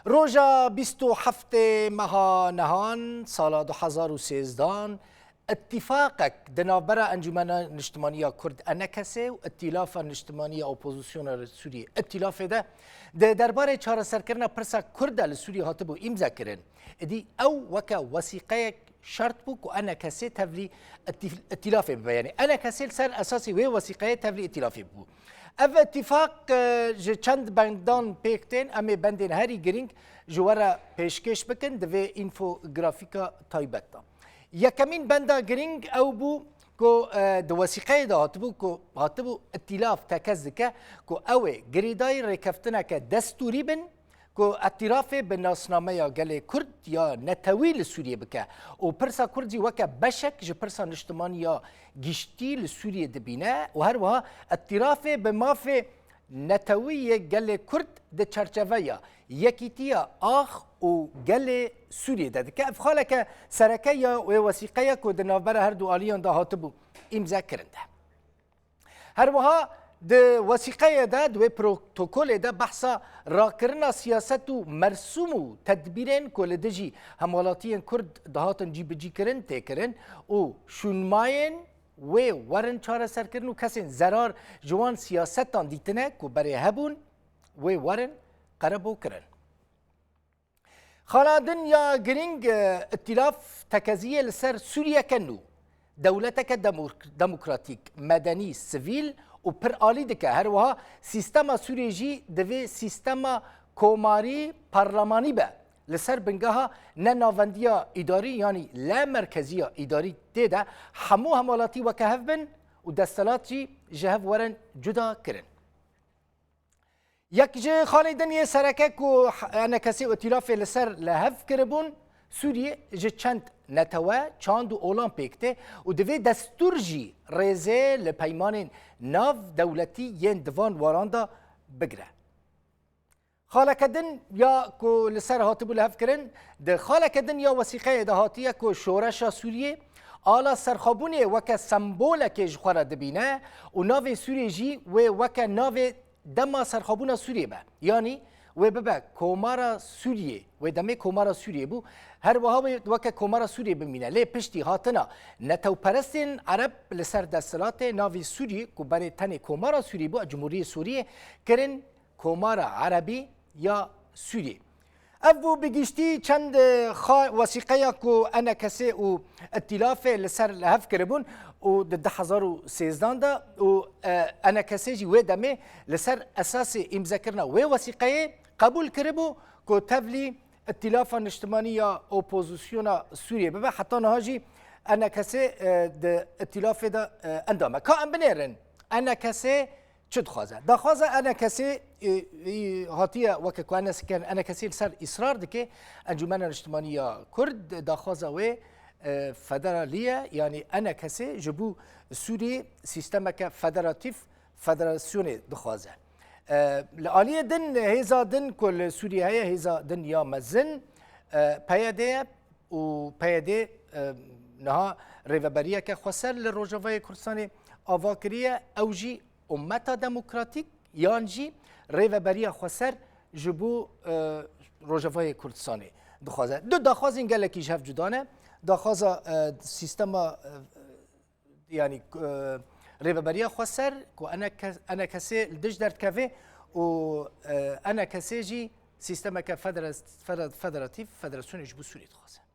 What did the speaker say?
روژا 27 ماه نهان سال 2013 اتفاقك دنابرا انجمن الاجتماعية كرد انکسه و ائتلاف الاجتماعية اپوزیسیون سوریه ائتلاف ده درباره چهار سرکرنا پرسا کرد لسوریه هاتبو امضا کرن ادی او وکا وثیقه شرط بو کو انکسه تفلی ائتلاف بو یعنی انکسه سر اساسی و وثیقه تفلی ائتلاف بو اف اتفاق چند بندان پیکتین امی بندین هری گرینگ جوارا پیشکش بکن دوی انفوگرافیکا تایبتا یکمین بندا گرینگ او بو کو د وثیقه دا هاتبو ائتلاف تکزدکه کو اوه گریدای ریکفتنه که دستوری بن کو اعتراف به ناسنامه یا گل کرد یا نتوی سوریه بکه و پرسا کردی وکه بشک جه پرسا نشتمان یا گشتی لسوریه دبینه و هر وها اعتراف به ماف نتوی گل کرد ده چرچوه یا یکیتیا آخ و گل سوریه ده که افخاله که سرکه یا وثیقه یا که ده نوبر هر دو آلیان ده هاتبو امضا کرنده هر وها د وثیقه ده د پروتکل ده بحثا راکرنا سیاست و مرسوم و تدبیرین کل دجی همولاتین کرد دهاتن جی بجی کرن تکرن و شونماین و ورن چاره سر کرن و کسین زرار جوان سیاستان دیتنه که برای هبون و ورن قربو کرن خالدن یا گرینگ ائتلاف تکزیه لسر سوریه کنو دولتک دموکراتیک مدنی سویل و پر آلی دکه هر وها سیستما سوریه جی دوی سیستما کوماری پارلمانی به لسر بنگاها نه ناوندیا اداری یعنی لا مرکزیا اداری دیده همو همالاتی و که بن و دستالات جی جهف ورن جدا کرن یک جه خالیدن یه سرکه که انا کسی ائتلاف لسر لحف کربون سوریه جه چند نتوه چاند و اولمپیکته و دوی دستور جی ریزه لپیمان ناو دولتی ین دوان واراندا بگره خالکدن یا که لسر هاتبو لحف کرن ده خالکدن یا وثیقه ده هاتیه که شورش سوریه آلا سرخابونه وکه سمبوله که جخوره دبینه و ناو سوریه جی و وکه ناو دما سرخابونه سوریه به یعنی و ببا کومارا سوریه و دمه کومارا سوریه بو هر وها وکه کومارا سوریه بمینه لی پشتی هاتنا نتو پرستین عرب لسر دستلات ناوی سوریه که برای تن کومارا سوریه بو جمهوری سوریه کرن کومارا عربی یا سوریه افو بگیشتی چند وثیقه که انا کسی و ائتلاف لسر لحف کربون و ده 2013 دا و انا کسی جی و دمه لسر اساس امضا کرنا و وثیقه قبول کربو که تفلی ائتلاف الاجتماعی یا اپوزیسیون سوریه ببا حتی نهاجی انا کسی ده ائتلاف دا اندامه که ام بنیرن انا کسی چد خوازه دا خوازه انا کسی هاتیه وکه که انا کسی سر اصرار دکه انجمن الاجتماعی کرد دا خوازه و فدرالیه یعنی انا کسی جبو سوری سیستم که فدراسیون دخوازه لعالیه دن هیزا دن کل سوریه هیزا دن یا مزن پیاده و پیاده نها ریوبریه که خسر لروجوای کردستان آواکریه اوجی امتا دموکراتیک یانجی ریوبریه خسر جبو روجوای کردستانی دخوازه دو دخواز این گله که جهف جدانه داخواز سیستم یعنی ریوبریه خسر که انا کسی دش درد کفه و انا کسی جی سیستم که فدراسیون جبو سوریه دخوازه